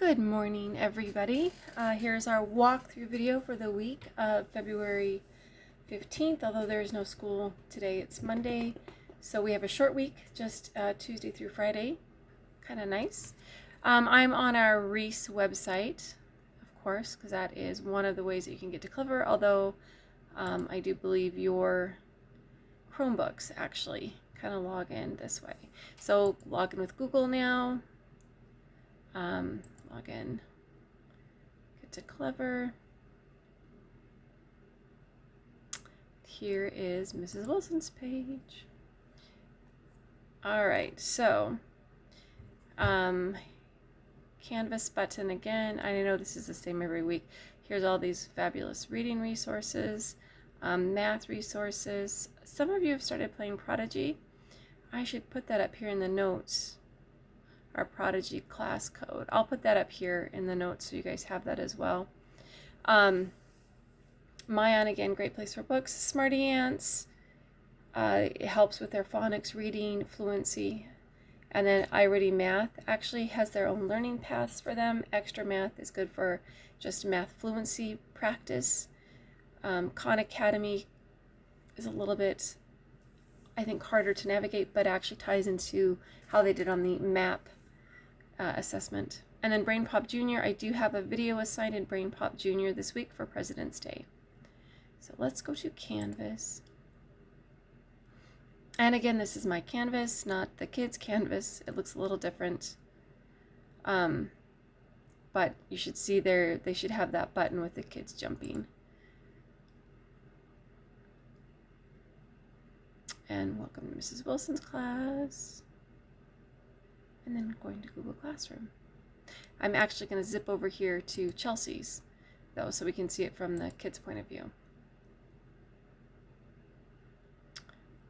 Good morning, everybody. Here's our walkthrough video for the week of February 15th. Although there is no school today, it's Monday. So we have a short week, just Tuesday through Friday. Kind of nice. I'm on our Reese website, of course, because that is one of the ways that you can get to Clever. Although I do believe your Chromebooks actually kind of log in this way. So log in with Google now. Log in, get to Clever. Here is Mrs. Wilson's page. All right, so Canvas button again. I know this is the same every week. Here's all these fabulous reading resources, math resources. Some of you have started playing Prodigy. I should put that up here in the notes. Our Prodigy class code. I'll put that up here in the notes so you guys have that as well. Mayan, again, great place for books. Smarty Ants, it helps with their phonics, reading, fluency. And then iReady Math actually has their own learning paths for them. Extra Math is good for just math fluency practice. Khan Academy is a little bit, I think, harder to navigate, but actually ties into how they did on the MAP assessment. And then BrainPop Junior, I do have a video assigned in BrainPop Junior this week for President's Day. So let's go to Canvas. And again, this is my Canvas, not the kids' Canvas. It looks a little different. But you should see there, they should have that button with the kids jumping. And welcome to Mrs. Wilson's class. And then going to Google Classroom. I'm actually going to zip over here to Chelsea's, though, so we can see it from the kids' point of view.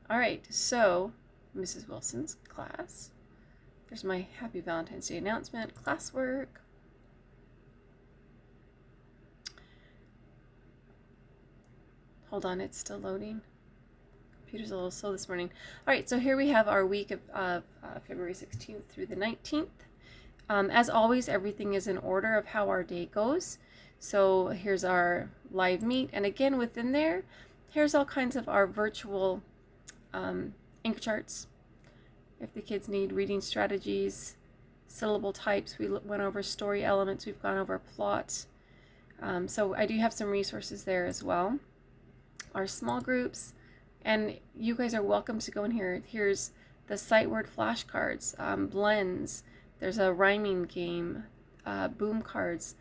All right, so Mrs. Wilson's class. There's my Happy Valentine's Day announcement, classwork. Hold on, it's still loading. Computer's a little slow this morning. All right, so here we have our week of February 16th through the 19th. As always, everything is in order of how our day goes. So here's our live meet, and again within there, here's all kinds of our virtual ink charts. If the kids need reading strategies, syllable types, we went over story elements, we've gone over plot. So I do have some resources there as well. Our small groups. And you guys are welcome to go in here. Here's the sight word flashcards, blends. There's a rhyming game, boom cards.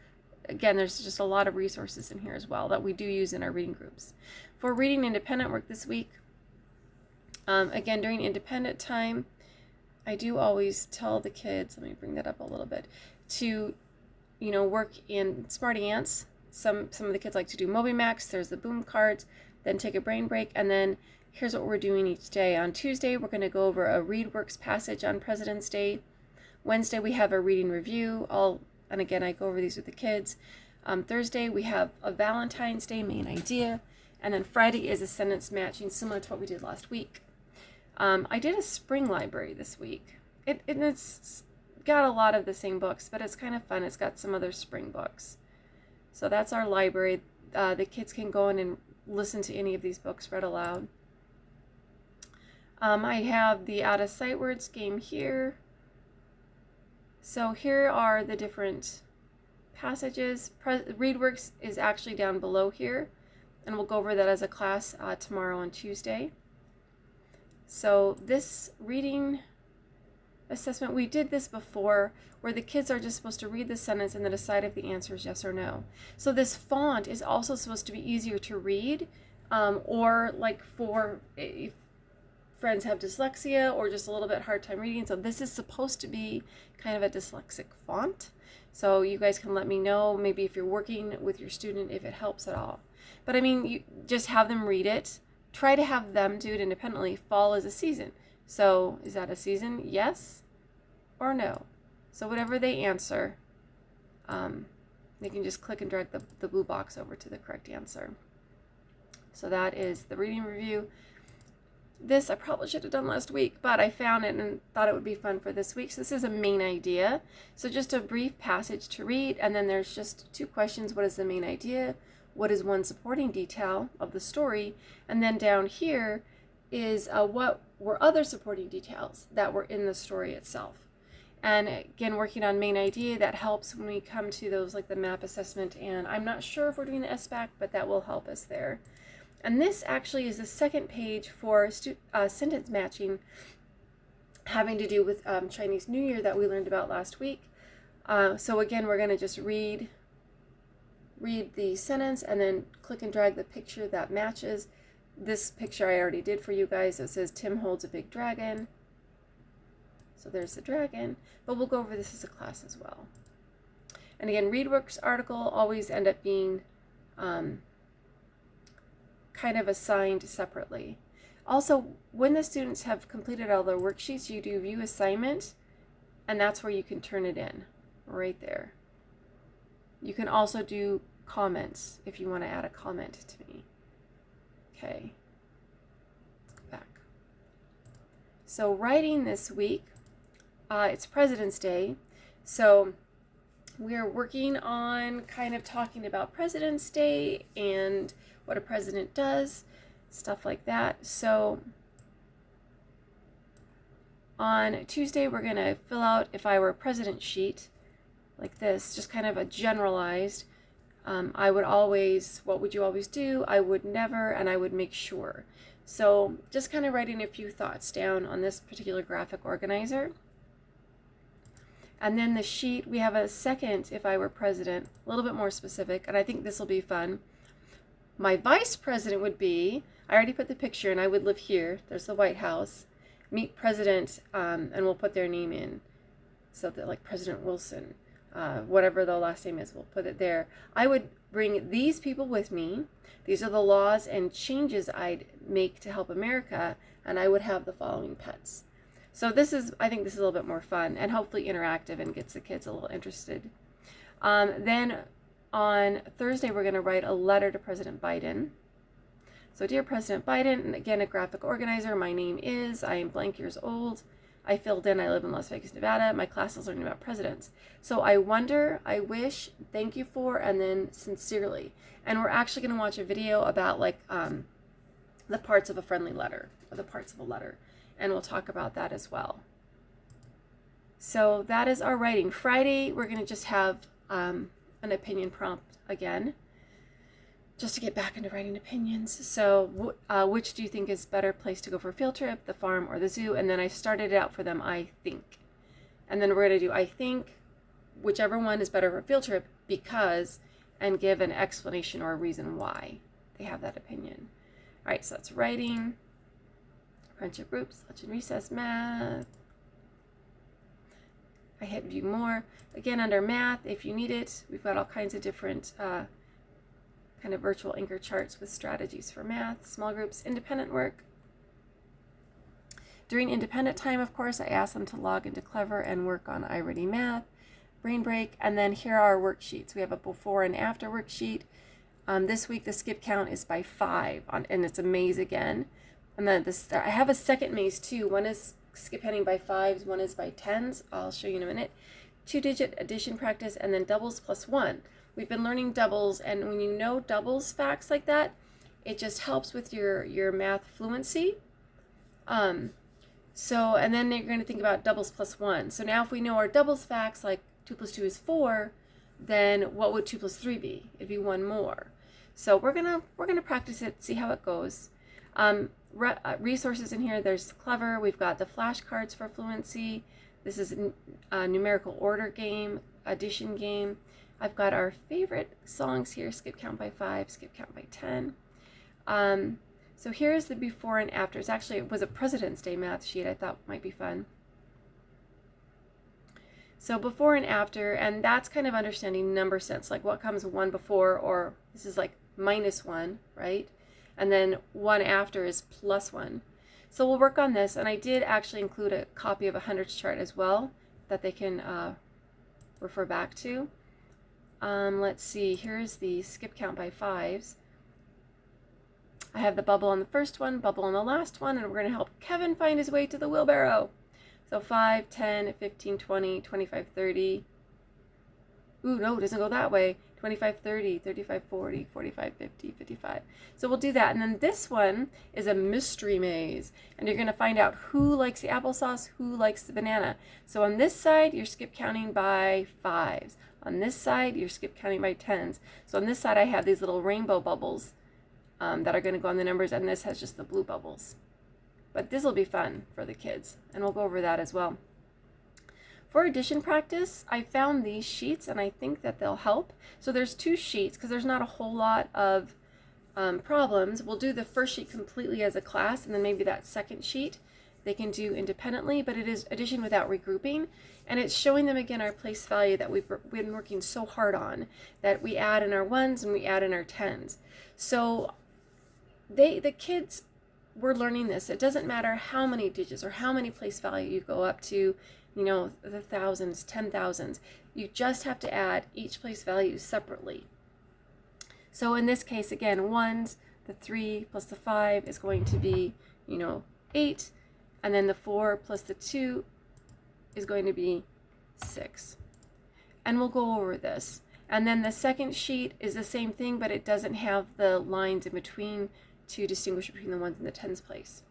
Again, there's just a lot of resources in here as well that we do use in our reading groups. For reading independent work this week, again, during independent time, I do always tell the kids, let me bring that up a little bit, to, work in Smarty Ants. Some of the kids like to do MobyMax. There's the boom cards. Then take a brain break, and then here's what we're doing each day. On Tuesday, we're going to go over a ReadWorks passage on President's Day. Wednesday, we have a reading review. And again, I go over these with the kids. Thursday, we have a Valentine's Day main idea. And then Friday is a sentence matching, similar to what we did last week. I did a spring library this week. It's got a lot of the same books, but it's kind of fun. It's got some other spring books. So that's our library. The kids can go in and listen to any of these books read aloud. I have the out of sight words game here. So here are the different passages. ReadWorks is actually down below here, and we'll go over that as a class tomorrow on Tuesday. So this reading assessment, we did this before, where the kids are just supposed to read the sentence and then decide if the answer is yes or no. So this font is also supposed to be easier to read, or like for if friends have dyslexia or just a little bit hard time reading. So this is supposed to be kind of a dyslexic font. So you guys can let me know, maybe if you're working with your student, if it helps at all. But I mean, you just have them read it. Try to have them do it independently. Fall is a season. So is that a season? Yes or no? So whatever they answer, they can just click and drag the blue box over to the correct answer. So that is the reading review. this I probably should have done last week, but I found it and thought it would be fun for this week. So this is a main idea. So just a brief passage to read, and then there's just 2 questions. What is the main idea? What is one supporting detail of the story? And then down here is what were other supporting details that were in the story itself. And again, working on main idea, that helps when we come to those like the map assessment. And I'm not sure if we're doing the SBAC, but that will help us there. And this actually is the second page for sentence matching, having to do with Chinese New Year that we learned about last week. So again, we're going to just read the sentence and then click and drag the picture that matches. This picture I already did for you guys. It says Tim holds a big dragon. So there's the dragon, but we'll go over this as a class as well. And again, ReadWorks article always end up being kind of assigned separately. Also, when the students have completed all their worksheets, you do view assignment, and that's where you can turn it in, right there. You can also do comments if you want to add a comment to me. Okay, let's go back. So writing this week, it's President's Day, so we're working on kind of talking about President's Day and what a president does, stuff like that. So on Tuesday, we're going to fill out if I were a president sheet like this, just kind of a generalized. I would always, what would you always do? I would never, and I would make sure. So just kind of writing a few thoughts down on this particular graphic organizer. And then the sheet, we have a second if I were president, a little bit more specific, and I think this will be fun. My vice president would be, I already put the picture and I would live here. There's the White House. Meet president, and we'll put their name in. So that like President Wilson, whatever the last name is, we'll put it there. I would bring these people with me. These are the laws and changes I'd make to help America, and I would have the following pets. So this is, I think this is a little bit more fun and hopefully interactive and gets the kids a little interested. Then on Thursday, we're going to write a letter to President Biden. So dear President Biden, and again, a graphic organizer, my name is, I am blank years old. I filled in, I live in Las Vegas, Nevada. My class is learning about presidents. So I wonder, I wish, thank you for, and then sincerely. And we're actually going to watch a video about like the parts of a friendly letter, or the parts of a letter. And we'll talk about that as well. So that is our writing. Friday, we're going to just have an opinion prompt again, just to get back into writing opinions. So which do you think is better place to go for a field trip, the farm or the zoo? And then I started it out for them, I think. And then we're going to do, I think, whichever one is better for a field trip because, and give an explanation or a reason why they have that opinion. All right, so that's writing. Friendship groups, lunch and recess, math. I hit view more. Again, under math, if you need it, we've got all kinds of different kind of virtual anchor charts with strategies for math, small groups, independent work. During independent time, of course, I asked them to log into Clever and work on iReady Math, Brain Break, and then here are our worksheets. We have a before and after worksheet. This week, the skip count is by 5, and it's a maze again. And then I have a second maze too. One is skip counting by 5s, one is by 10s. I'll show you in a minute. 2-digit addition practice, and then doubles plus 1. We've been learning doubles, and when you know doubles facts like that, it just helps with your math fluency. So, and then you're going to think about doubles plus 1. So now if we know our doubles facts, like 2 plus 2 is 4, then what would 2 plus 3 be? It'd be 1 more. So we're gonna practice it, see how it goes. Resources in here, there's Clever. We've got the flashcards for fluency. This is a numerical order game, addition game. I've got our favorite songs here, skip count by 5, skip count by 10. So here's the before and after. It was a President's Day math sheet I thought might be fun. So before and after, and that's kind of understanding number sense, like what comes 1 before, or this is like -1, right? And then 1 after is +1. So we'll work on this, and I did actually include a copy of a hundreds chart as well that they can refer back to. Let's see, here's the skip count by 5s. I have the bubble on the first one, bubble on the last one, and we're going to help Kevin find his way to the wheelbarrow. So 5, 10, 15, 20, 25, 30. Ooh, no, it doesn't go that way. 25, 30, 35, 40, 45, 50, 55. So we'll do that. And then this one is a mystery maze. And you're going to find out who likes the applesauce, who likes the banana. So on this side, you're skip counting by 5s. On this side, you're skip counting by 10s. So on this side, I have these little rainbow bubbles that are going to go on the numbers. And this has just the blue bubbles. But this will be fun for the kids. And we'll go over that as well. For addition practice, I found these sheets and I think that they'll help. So there's 2 sheets because there's not a whole lot of problems. We'll do the first sheet completely as a class, and then maybe that second sheet they can do independently, but it is addition without regrouping. And it's showing them again our place value that we've been working so hard on, that we add in our 1s and we add in our 10s. So the kids were learning this. It doesn't matter how many digits or how many place value you go up to, you know, the thousands, 10,000s. You just have to add each place value separately. So in this case, again, 1s, the 3 plus the 5 is going to be, you know, 8. And then the 4 plus the 2 is going to be 6. And we'll go over this. And then the second sheet is the same thing, but it doesn't have the lines in between to distinguish between the 1s and the 10s place.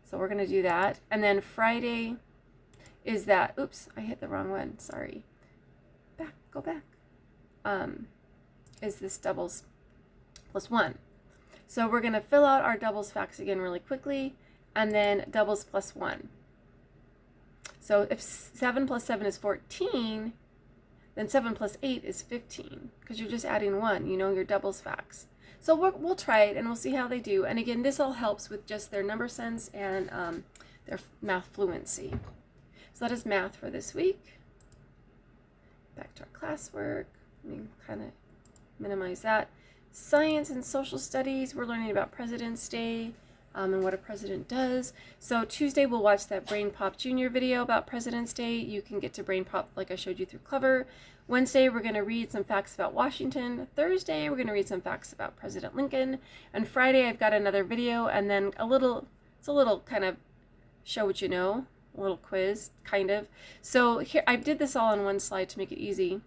So we're going to do that. And then Friday is that, oops, I hit the wrong one, sorry. Go back. Is this doubles plus 1. So we're going to fill out our doubles facts again really quickly, and then doubles plus 1. So if 7 plus 7 is 14, then 7 plus 8 is 15, because you're just adding 1, you know, your doubles facts. So we'll try it and we'll see how they do. And again, this all helps with just their number sense and their math fluency. So that is math for this week. Back to our classwork. Let me kind of minimize that. Science and social studies, we're learning about President's Day and what a president does. So Tuesday we'll watch that Brain Pop Junior video about President's Day. You can get to Brain Pop like I showed you through Clever. Wednesday we're going to read some facts about Washington. Thursday we're going to read some facts about President Lincoln. And Friday I've got another video, and then it's a little kind of show what you know. A little quiz, kind of. So here, I did this all on one slide to make it easy.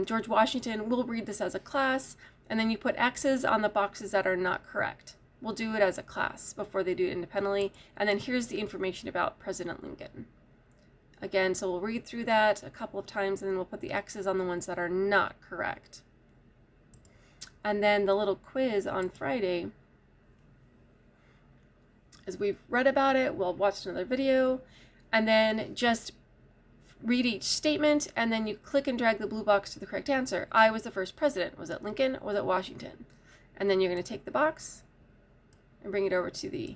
George Washington, we'll read this as a class, and then you put X's on the boxes that are not correct. We'll do it as a class before they do it independently. And then here's the information about President Lincoln. Again, so we'll read through that a couple of times, and then we'll put the X's on the ones that are not correct. And then the little quiz on Friday, as we've read about it, we'll watch another video, and then just read each statement, and then you click and drag the blue box to the correct answer. I was the first president. Was it Lincoln or was it Washington? And then you're going to take the box and bring it over to the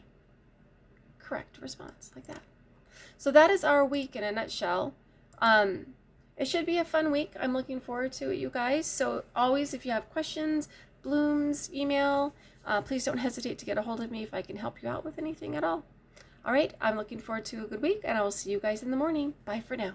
correct response, like that. So that is our week in a nutshell. It should be a fun week. I'm looking forward to it, you guys. So always, if you have questions, blooms, email, please don't hesitate to get a hold of me if I can help you out with anything at all. All right, I'm looking forward to a good week, and I will see you guys in the morning. Bye for now.